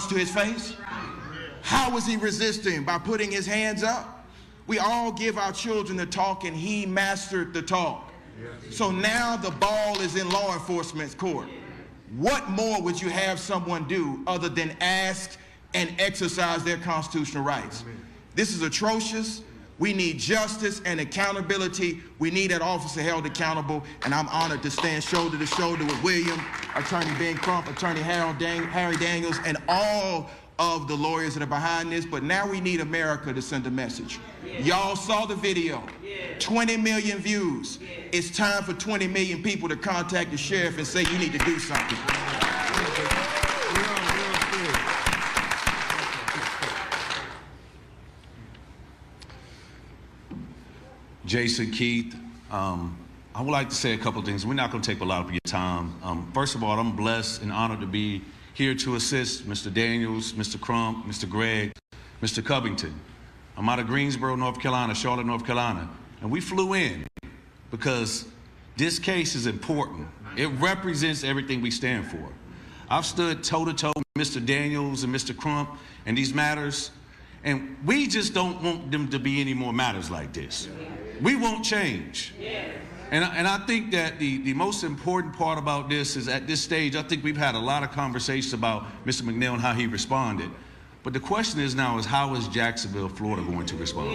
to his face? How was he resisting? By putting his hands up? We all give our children the talk, and he mastered the talk. So now the ball is in law enforcement's court. What more would you have someone do other than ask and exercise their constitutional rights? This is atrocious. We need justice and accountability. We need that officer held accountable, and I'm honored to stand shoulder to shoulder with William, Attorney Ben Crump, Attorney Harry Daniels, and all of the lawyers that are behind this. But now we need America to send a message. Y'all saw the video, 20 million views. It's time for 20 million people to contact the sheriff and say you need to do something. Jason, Keith, I would like to say a couple of things. We're not going to take a lot of your time. First of all, I'm blessed and honored to be here to assist Mr. Daniels, Mr. Crump, Mr. Gregg, Mr. Covington. I'm out of Greensboro, North Carolina, Charlotte, North Carolina, and we flew in because this case is important. It represents everything we stand for. I've stood toe-to-toe with Mr. Daniels and Mr. Crump in these matters, and we just don't want them to be any more matters like this. We won't change. And I think that the most important part about this is at this stage, I think we've had a lot of conversations about Mr. McNeil and how he responded. But the question is now is how is Jacksonville, Florida going to respond?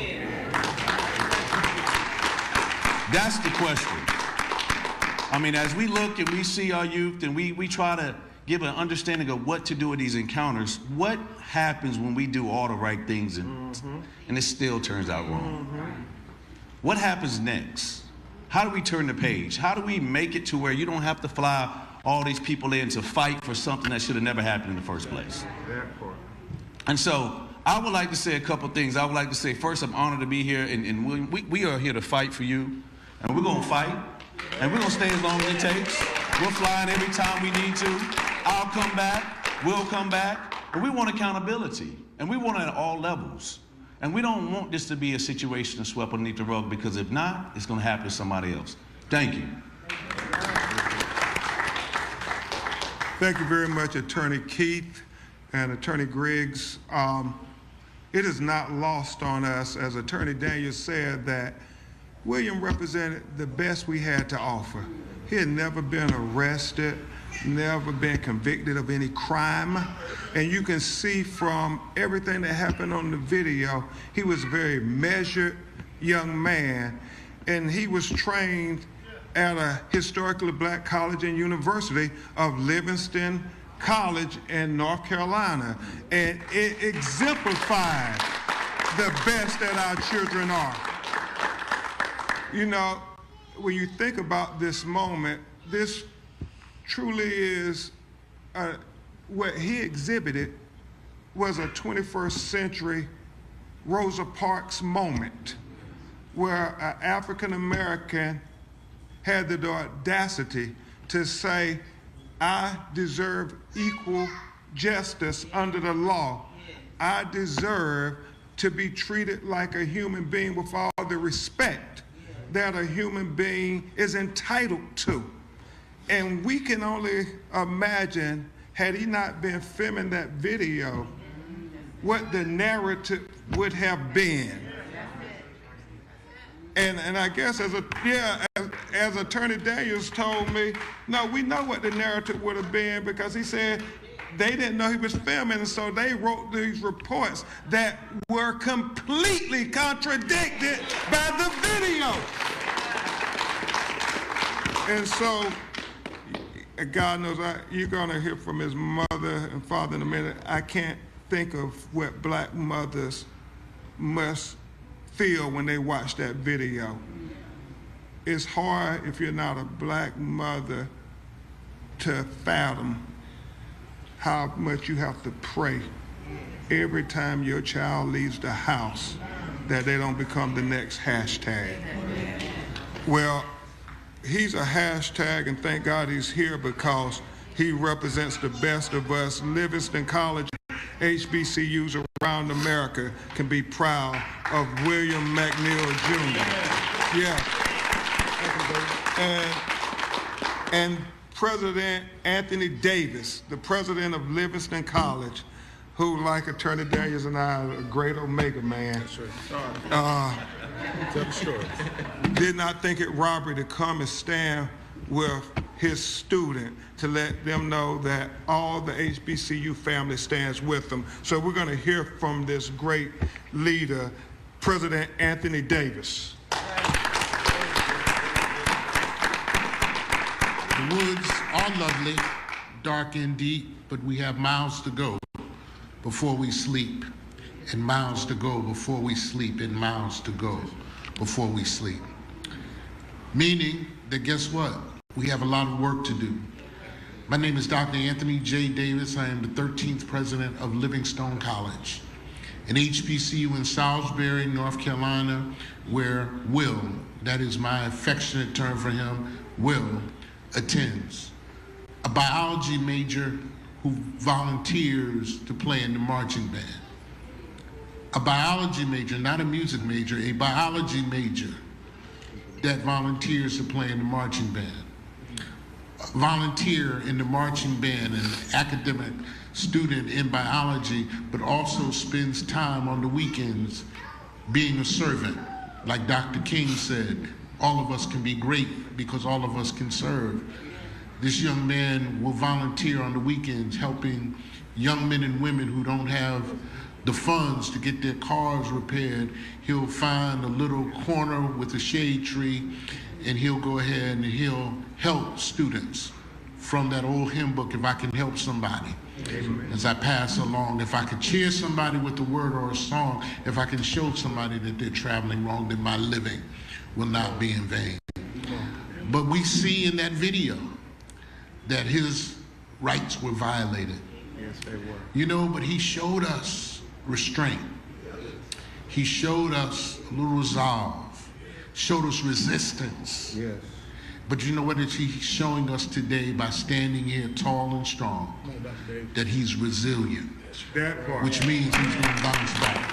That's the question. I mean, as we look and we see our youth and we try to give an understanding of what to do with these encounters, what happens when we do all the right things and it still turns out wrong? What happens next? How do we turn the page? How do we make it to where you don't have to fly all these people in to fight for something that should have never happened in the first place? And so I would like to say a couple things. I would like to say, first, I'm honored to be here, and William, we are here to fight for you, and we're going to fight, and we're going to stay as long as it takes. We're flying every time we need to. I'll come back. We'll come back. And we want accountability, and we want it at all levels. And we don't want this to be a situation of swept underneath the rug, because if not, it's going to happen to somebody else. Thank you. Thank you very much, Attorney Keith and Attorney Griggs. It is not lost on us, as Attorney Daniels said, that William represented the best we had to offer. He had never been arrested, never been convicted of any crime. And you can see from everything that happened on the video, he was a very measured young man. And he was trained at a historically black college and university of Livingston College in North Carolina. And it exemplified the best that our children are. You know, when you think about this moment, this truly is what he exhibited was a 21st century Rosa Parks moment, where an African American had the audacity to say, I deserve equal justice under the law. I deserve to be treated like a human being with all the respect that a human being is entitled to. And we can only imagine, had he not been filming that video, what the narrative would have been. And I guess as Attorney Daniels told me, no, we know what the narrative would have been, because he said they didn't know he was filming, and so they wrote these reports that were completely contradicted by the video. And so, God knows you're gonna hear from his mother and father in a minute. I can't think of what black mothers must feel when they watch that video. It's hard, if you're not a black mother, to fathom how much you have to pray every time your child leaves the house that they don't become the next hashtag. Well, he's a hashtag, and thank God he's here, because he represents the best of us. Livingston College, HBCUs around America can be proud of William McNeil Jr. Yeah. And President Anthony Davis, the president of Livingston College, who, like Attorney Daniels and I, are a great Omega man. That's right. Tell the story. Did not think it robbery to come and stand with his student to let them know that all the HBCU family stands with them. So we're going to hear from this great leader, President Anthony Davis. The woods are lovely, dark and deep, but we have miles to go before we sleep, and miles to go before we sleep, and miles to go before we sleep. Meaning that guess what? We have a lot of work to do. My name is Dr. Anthony J. Davis. I am the 13th president of Livingstone College, an HBCU in Salisbury, North Carolina, where Will, that is my affectionate term for him, Will, attends. A biology major who volunteers to play in the marching band. A biology major, not a music major, a biology major that volunteers to play in the marching band. A volunteer in the marching band, an academic student in biology, but also spends time on the weekends being a servant. Like Dr. King said, all of us can be great because all of us can serve. This young man will volunteer on the weekends helping young men and women who don't have the funds to get their cars repaired. He'll find a little corner with a shade tree and he'll go ahead and he'll help students from that old hymn book, if I can help somebody. Amen. As I pass along, if I could cheer somebody with a word or a song, if I can show somebody that they're traveling wrong, then my living will not be in vain. But we see in that video that his rights were violated. Yes, they were. You know, but he showed us restraint. He showed us a little resolve, showed us resistance. Yes. But you know what is he showing us today by standing here tall and strong? That he's resilient, That part. which means he's going to bounce back.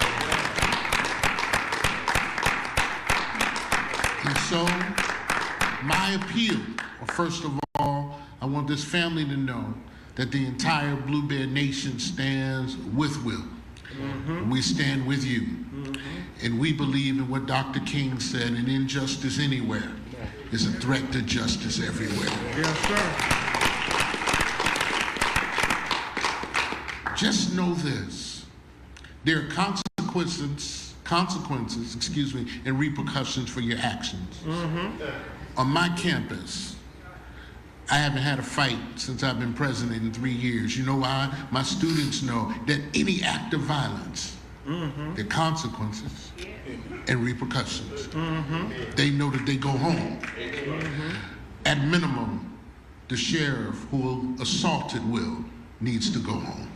And so, my appeal, first of all, I want this family to know that the entire Blue Bear Nation stands with Will. Mm-hmm. We stand with you. Mm-hmm. And we believe in what Dr. King said, an injustice anywhere is a threat to justice everywhere. Yes, sir. Just know this. There are consequences, and repercussions for your actions. Mm-hmm. On my campus, I haven't had a fight since I've been president in 3 years. You know why? My students know that any act of violence, there are consequences and repercussions. They know that they go home. At minimum, the sheriff who assaulted Will needs to go home.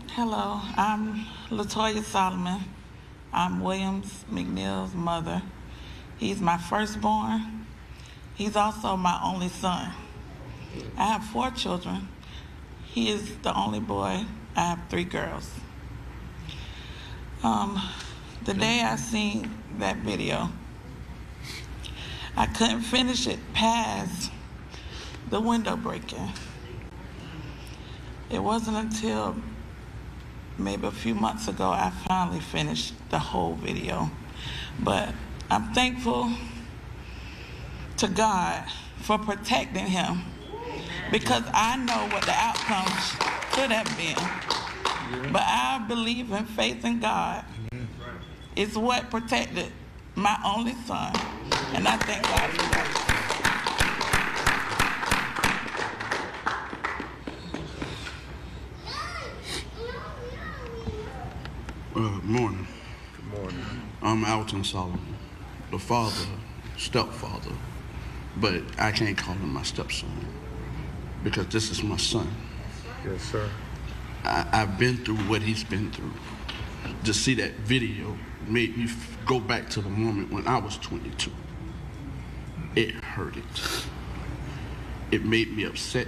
Hello, I'm LaToya Solomon. I'm Williams McNeil's mother. He's my firstborn. He's also my only son. I have 4 children. He is the only boy. I have 3 girls. The day I seen that video, I couldn't finish it past the window breaking. It wasn't until maybe a few months ago I finally finished the whole video. But I'm thankful to God for protecting him, because I know what the outcome could have been. But I believe in faith in God. It's what protected my only son, and I thank God for that. Morning. Good morning. I'm Alton Solomon, the father, stepfather, but I can't call him my stepson because this is my son. Yes, sir. I've been through what he's been through. To see that video made me go back to the moment when I was 22. It hurted. It made me upset.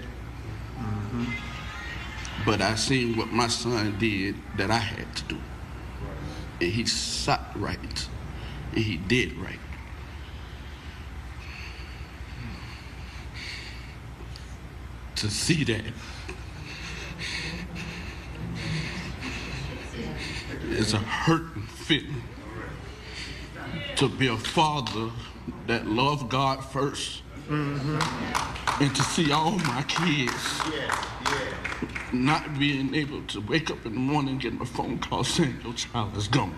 But I seen what my son did that I had to do. and he sat right, and he did right. To see that it's a hurting feeling. To be a father that loved God first, and to see all my kids not being able to wake up in the morning and get my phone call saying your child is gone.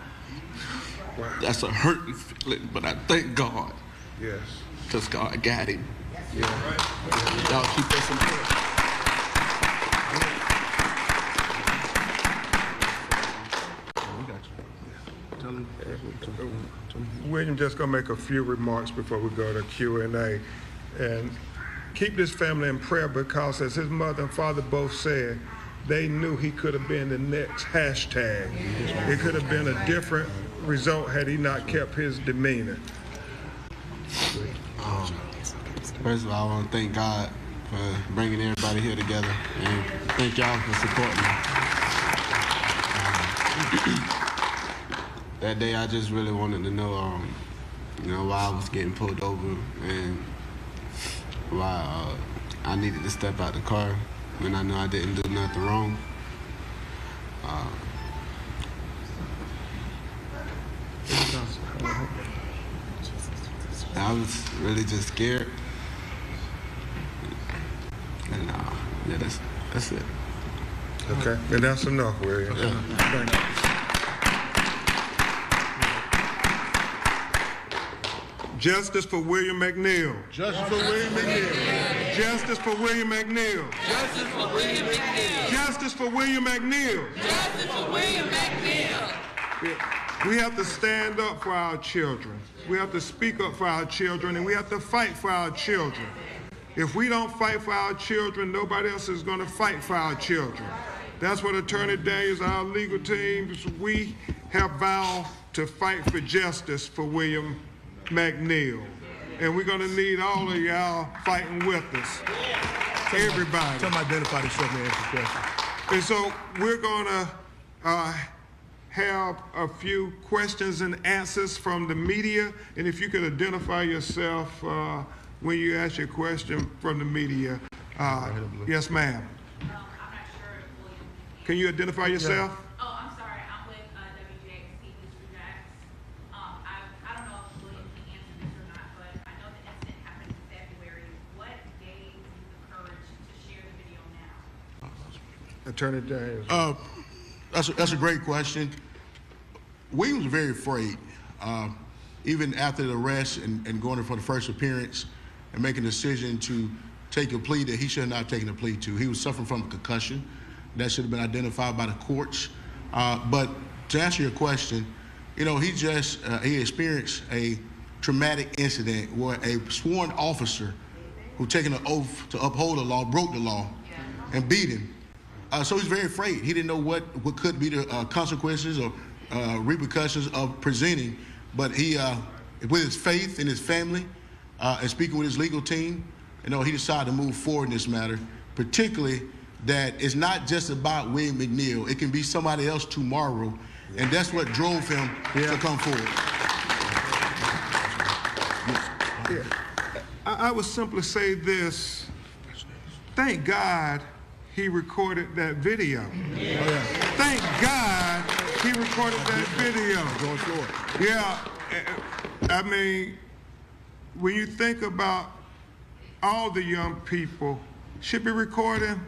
That's a hurting feeling, but I thank God. Yes. Because God got him. Yeah. Y'all keep us in prayer. William just gonna make a few remarks before we go to Q&A, and keep this family in prayer, because as his mother and father both said, they knew he could have been the next hashtag. It could have been a different result had he not kept his demeanor. First of all, I want to thank God for bringing everybody here together, and thank y'all for supporting me. That day, I just really wanted to know, why I was getting pulled over and why I needed to step out the car when I knew I didn't do nothing wrong. I was really just scared. And yeah, that's it. Okay, and that's enough, William. Thank you. Justice for William McNeil. Justice for William McNeil. Justice for William McNeil. Justice for William McNeil. Justice for William McNeil. Justice for William McNeil. We have to stand up for our children. We have to speak up for our children, and we have to fight for our children. If we don't fight for our children, nobody else is going to fight for our children. That's what Attorney Daniels, our legal teams, we have vowed to fight for justice for William McNeil. And we're going to need all of y'all fighting with us. Everybody. Tell them identify themselves and answer the question. And so we're going to have a few questions and answers from the media. And if you could identify yourself when you ask your question from the media. Yes, ma'am. I'm not sure if William Can you identify yourself? Yeah. Oh, I'm sorry. I'm with WJXC Mr. Jax. I don't know if William can answer this or not, but I know the incident happened in February. What gave you the courage to share the video now? Attorney Daniels. That's a great question. William was very afraid, even after the arrest and going in for the first appearance and making a decision to take a plea that he should not have taken a plea to. He was suffering from a concussion. That should have been identified by the courts. But to answer your question, he experienced a traumatic incident where a sworn officer who taken an oath to uphold the law broke the law and beat him. So he's very afraid. He didn't know what could be the consequences or repercussions of presenting. But he, with his faith in his family and speaking with his legal team, he decided to move forward in this matter, particularly that it's not just about William McNeil. It can be somebody else tomorrow, and that's what drove him to come forward. I would simply say this. Thank God he recorded that video. Thank God he recorded that video. Yeah, I mean, when you think about all the young people should be recording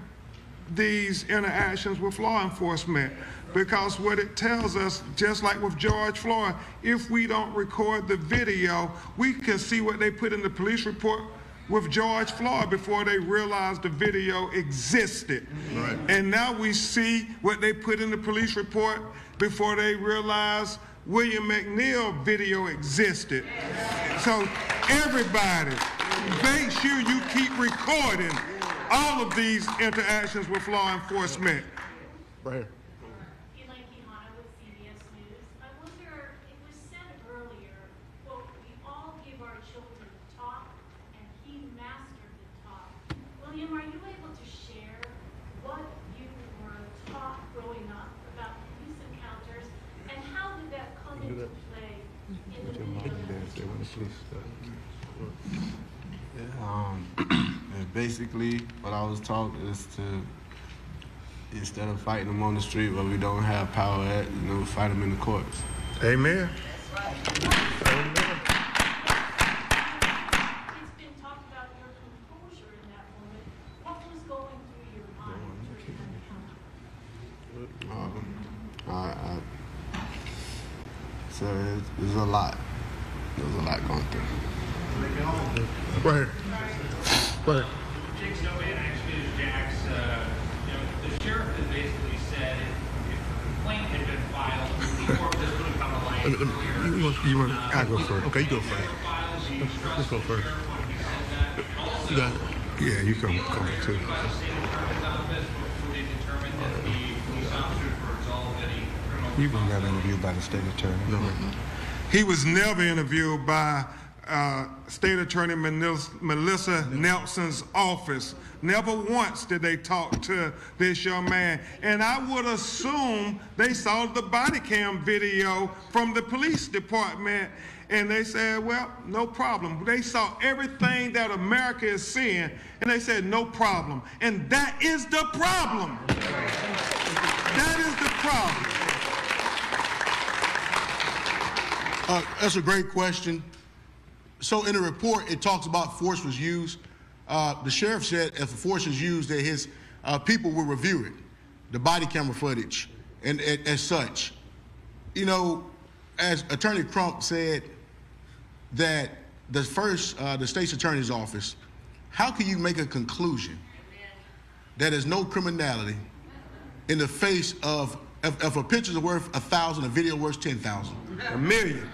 these interactions with law enforcement, because what it tells us, just like with George Floyd, if we don't record the video, we can see what they put in the police report with George Floyd before they realized the video existed. Right. And now we see what they put in the police report before they realized William McNeil video existed. So everybody, make sure you keep recording all of these interactions with law enforcement. Right here. I wonder, it was said earlier, quote, we all give our children talk, and he mastered the talk. William, are you able to share what you were taught growing up about police encounters, and how did that And basically, what I was taught is to, instead of fighting them on the street where we don't have power at, fight them in the courts. Amen. It's been talked about your composure in that moment. What was going through your mind during that encounter? So there's a lot. There's a lot going through. Go ahead. Jake's no man actually is Jack's. The sheriff has basically said if a complaint had been filed before this would have come to light. You want? I go first. Okay, you go first. Let's go first. You got it. Yeah, you come too. You've been got interviewed by the state attorney. No. He was never interviewed by State Attorney Melissa Nelson's office. Never once did they talk to this young man. And I would assume they saw the body cam video from the police department and they said, well, no problem. They saw everything that America is seeing and they said, no problem. And that is the problem. That is the problem. That's a great question. So in the report, it talks about force was used. The sheriff said if the force is used, that his people will review it, the body camera footage, and as such. As Attorney Crump said, that the state's attorney's office, how can you make a conclusion that there's no criminality in the face of, if a picture's worth 1,000, a video worth 10,000? A million.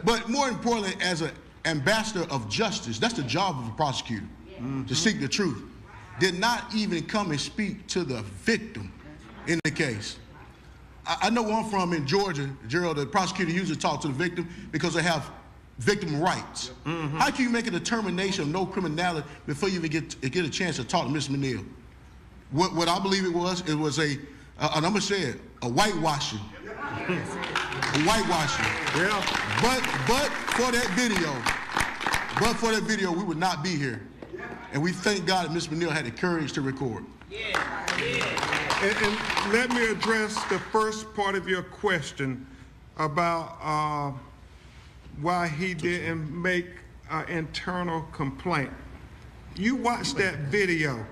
But more importantly, as an ambassador of justice, that's the job of a prosecutor, to seek the truth. Did not even come and speak to the victim in the case. I know one from in Georgia, Gerald, the prosecutor usually talk to the victim because they have victim rights. How can you make a determination of no criminality before you even get a chance to talk to Ms. McNeil? What I believe it was a, and I'm gonna say it, a whitewashing. Whitewashing. Yeah. But for that video, we would not be here. And we thank God that Ms. McNeil had the courage to record. And let me address the first part of your question about why he didn't make an internal complaint. You watched that video.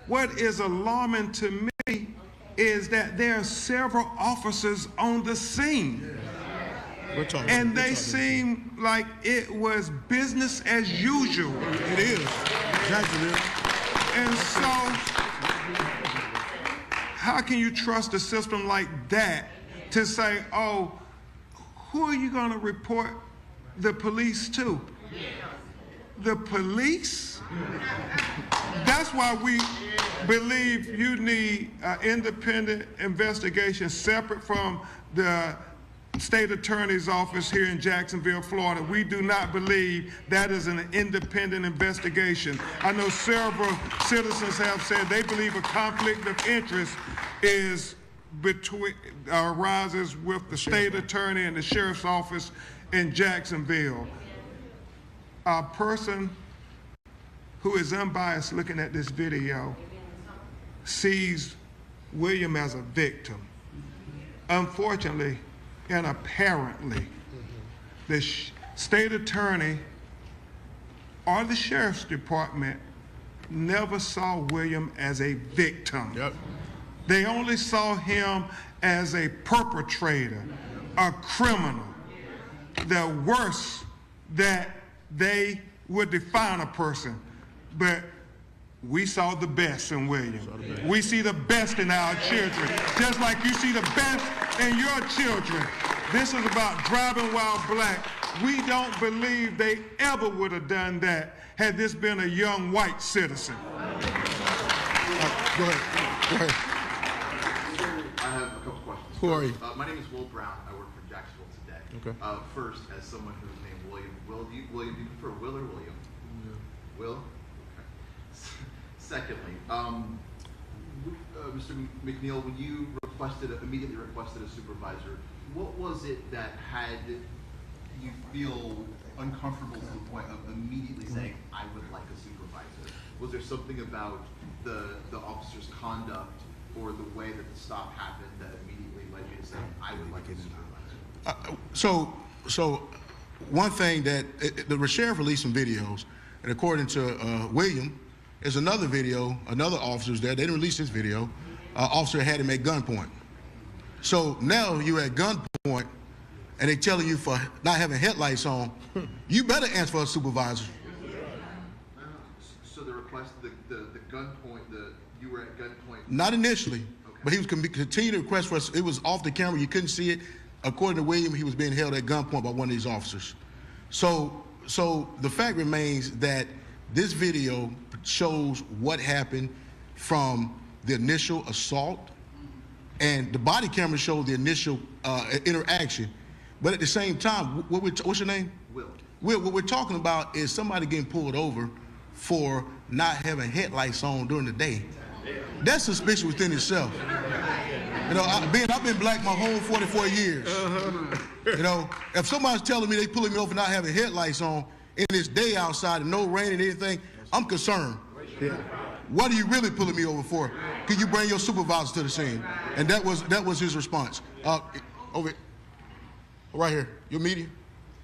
What is alarming to me is that there are several officers on the scene. And they seem like it was business as usual. It is. Jacksonville. And so, how can you trust a system like that to say, oh, who are you going to report the police to? The police? That's why we believe you need an independent investigation separate from the state attorney's office here in Jacksonville, Florida. We do not believe that is an independent investigation. I know several citizens have said they believe a conflict of interest arises with the state attorney and the sheriff's office in Jacksonville. A person who is unbiased looking at this video sees William as a victim. Unfortunately, and apparently, the state attorney or the sheriff's department never saw William as a victim. They only saw him as a perpetrator, a criminal. The worst that they would define a person. But we saw the best in William. We see the best in our children, just like you see the best in your children. This is about driving while black. We don't believe they ever would have done that had this been a young white citizen. Go ahead. I have a couple questions. Who are you? My name is Will Brown. I work for Jacksonville Today. Okay. First, as someone who's named William, do you prefer Will or William? Yeah. Will? Okay. Secondly, Mr. McNeil, when you immediately requested a supervisor, what was it that had you feel uncomfortable to the point of immediately saying, I would like a supervisor? Was there something about the officer's conduct or the way that the stop happened that immediately led you to say, I would like a supervisor? So one thing that the sheriff released some videos, and according to William, there's another video, another officer's there. They didn't release this video. Officer had him at gunpoint. So now you're at gunpoint, and they telling you for not having headlights on, you better answer for a supervisor. So the request, the gunpoint, you were at gunpoint? Not initially, okay. But he was continuing to request for us. It was off the camera. You couldn't see it. According to William, he was being held at gunpoint by one of these officers. So the fact remains that this video shows what happened from the initial assault, and the body camera showed the initial interaction. But at the same time, what's your name? Will. Will, what we're talking about is somebody getting pulled over for not having headlights on during the day. That's suspicious within itself. You know, I've been black my whole 44 years. You know, if somebody's telling me they pulling me over for not having headlights on and it's day outside and no rain and anything, I'm concerned. Yeah. What are you really pulling me over for? Can you bring your supervisor to the scene? And that was his response. Over right here. Your media?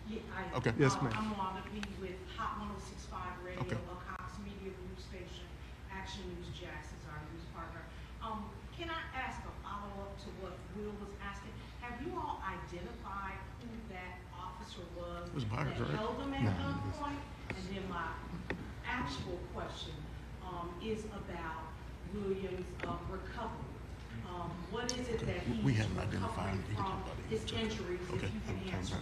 Yeah, okay. Yes, ma'am. I'm on the with Hot 106.5 Radio, okay. A Cox Media news station. Action News Jax is our news partner. Can I ask a follow-up to what Will was asking? Have you all identified who that officer was that held him at gunpoint? And then my actual question is about Williams' recovery. What is it that he's recovering from his injuries, if you can answer?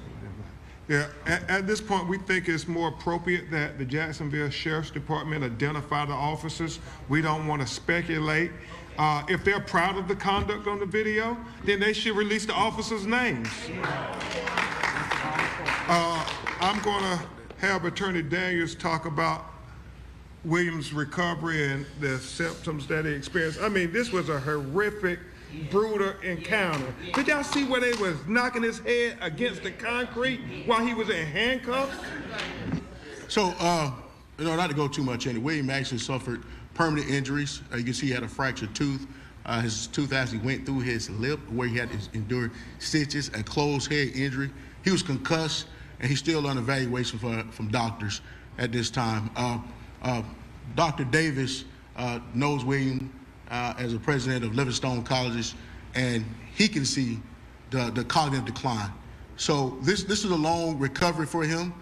Yeah, at this point, we think it's more appropriate that the Jacksonville Sheriff's Department identify the officers. We don't want to speculate. If they're proud of the conduct on the video, then they should release the officers' names. I'm going to have Attorney Daniels talk about Williams' recovery and the symptoms that he experienced. I mean, this was a horrific, brutal encounter. Did y'all see where they was knocking his head against the concrete while he was in handcuffs? So, you know, not to go too much into it, William actually suffered permanent injuries. You can see he had a fractured tooth. His tooth actually went through his lip where he had to endure stitches, a closed head injury. He was concussed, and he's still on evaluation from doctors at this time. Dr. Davis knows William as a president of Livingstone Colleges, and he can see the cognitive decline. So this is a long recovery for him.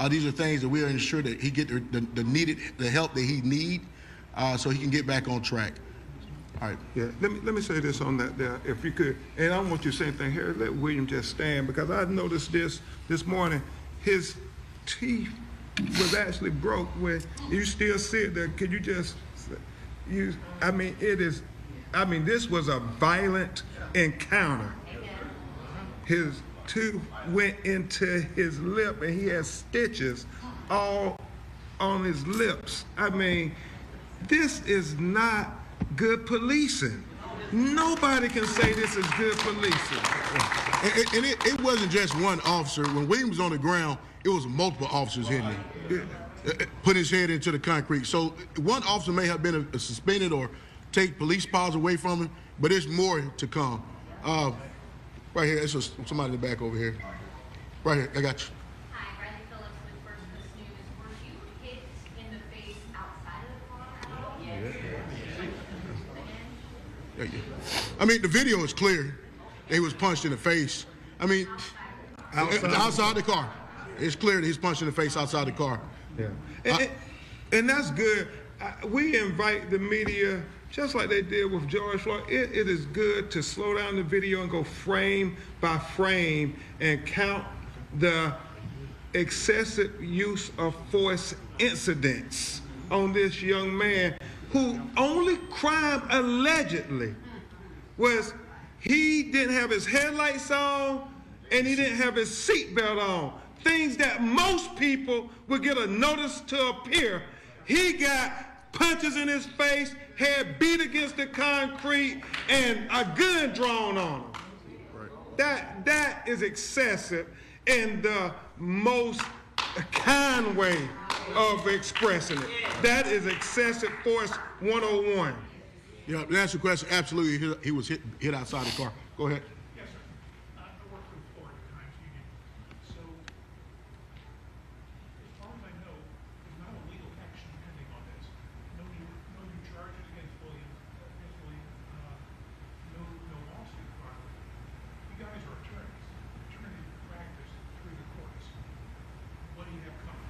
These are things that we are ensure that he get the help that he need, so he can get back on track. All right. Yeah. Let me say this on that there, if you could, and I don't want you to say anything here. Let William just stand, because I noticed this morning. His teeth was actually broke. When you still see it there, could you just use? I mean, this was a violent encounter. His tooth went into his lip, and he has stitches all on his lips. I mean, this is not good policing. Nobody can say this is good policing. And it wasn't just one officer. When William was on the ground, it was multiple officers hitting him, put his head into the concrete. So one officer may have been suspended or take police powers away from him, but there's more to come. Right here, it's somebody in the back over here. Right here, I got you. Hi, Riley Phillips with First Coast News. Were you hit in the face outside of the car at all? Yes. I mean, the video is clear. He was punched in the face. I mean, outside the car. It's clear that he's punched in the face outside the car. Yeah. And that's good. We invite the media, just like they did with George Floyd. It is good to slow down the video and go frame by frame and count the excessive use of force incidents on this young man, who only crime allegedly was he didn't have his headlights on and he didn't have his seatbelt on. Things that most people would get a notice to appear. He got punches in his face, head beat against the concrete, and a gun drawn on him. Right. That is excessive. in the most kind way of expressing it. That is excessive force 101. Yeah, to answer your question, absolutely, he was hit outside the car. Go ahead. Yes, sir. I work for the Florida Times Union. So, as far as I know, there's not a legal action pending on this. No new charges against William. No lawsuit filed. You guys are attorneys. Attorneys practice through the courts. What do you have coming?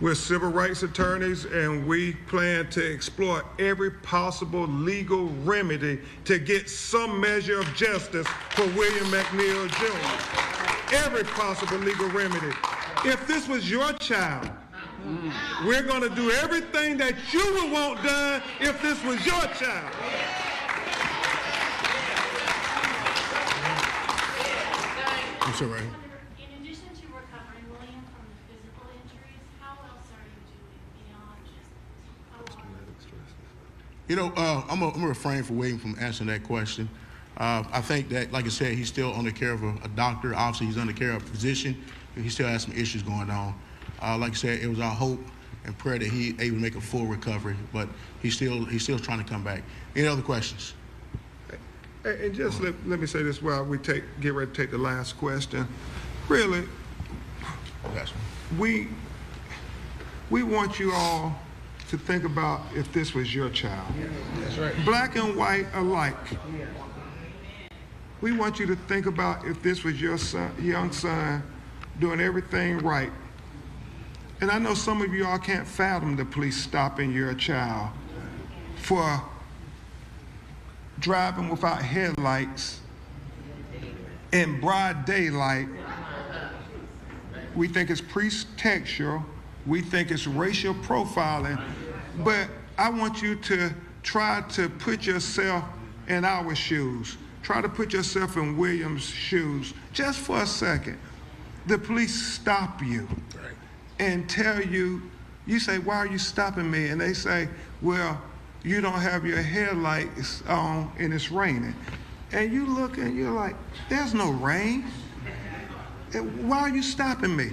We're civil rights attorneys, and we plan to explore every possible legal remedy to get some measure of justice for William McNeil Jr. Every possible legal remedy. If this was your child, we're going to do everything that you would want done if this was your child. I'm sorry. In addition to recovering William from the physical injuries, how else are you doing beyond just You know, I'm gonna refrain from William from answering that question. I think that, like I said, he's still under care of a doctor. Obviously, he's under care of a physician. He still has some issues going on. Like I said, it was our hope and prayer that he able to make a full recovery, but he's still trying to come back. Any other questions? And just let me say this while we get ready to take the last question. Really, we want you all to think about if this was your child. That's right. Black and white alike. We want you to think about if this was your son, young son doing everything right. And I know some of you all can't fathom the police stopping your child for driving without headlights in broad daylight. We think it's pretextual. We think it's racial profiling. But I want you to try to put yourself in our shoes. Try to put yourself in William's shoes just for a second. The police stop you and tell you, you say, why are you stopping me? And they say, well, you don't have your headlights on and it's raining. And you look and you're like, there's no rain. Why are you stopping me?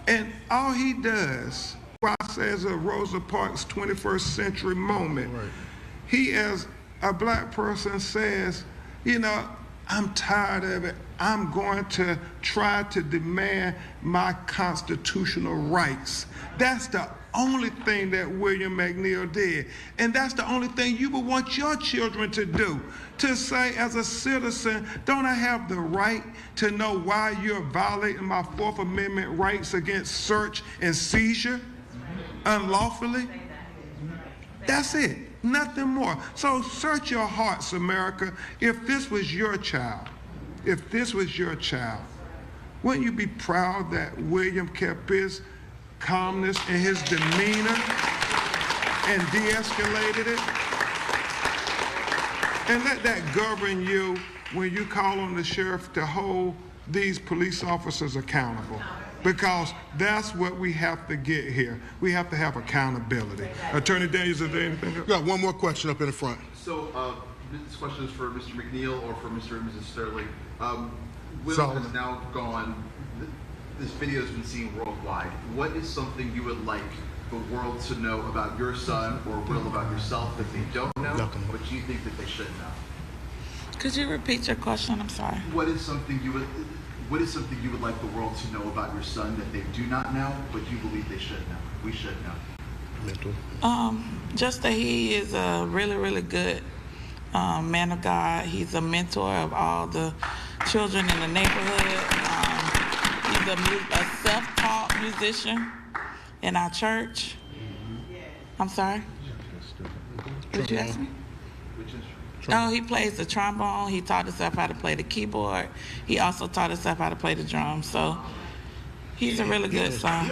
And all he does, why I say it's a Rosa Parks 21st century moment, he as a black person says, you know, I'm tired of it. I'm going to try to demand my constitutional rights. That's the only thing that William McNeil did. And that's the only thing you would want your children to do. To say, as a citizen, don't I have the right to know why you're violating my Fourth Amendment rights against search and seizure unlawfully? That's it. Nothing more. So search your hearts, America. If this was your child, wouldn't you be proud that William kept his calmness and his demeanor and de-escalated it? And let that govern you when you call on the sheriff to hold these police officers accountable. Because that's what we have to get here. We have to have accountability. Attorney Daniels, is there anything else? Got one more question up in the front. So this question is for Mr. McNeil or for Mr. and Mrs. Sterling. Will has now gone, this video has been seen worldwide. What is something you would like the world to know about your son or Will about yourself that they don't know, but you think that they should know? Could you repeat your question? I'm sorry. What is something you would like the world to know about your son that they do not know, but you believe they should know? We should know. Just that he is a really, really good man of God. He's a mentor of all the children in the neighborhood. He's a self-taught musician in our church. I'm sorry? What did you ask me? Oh, he plays the trombone. He taught himself how to play the keyboard. He also taught himself how to play the drums. So he's a really good son.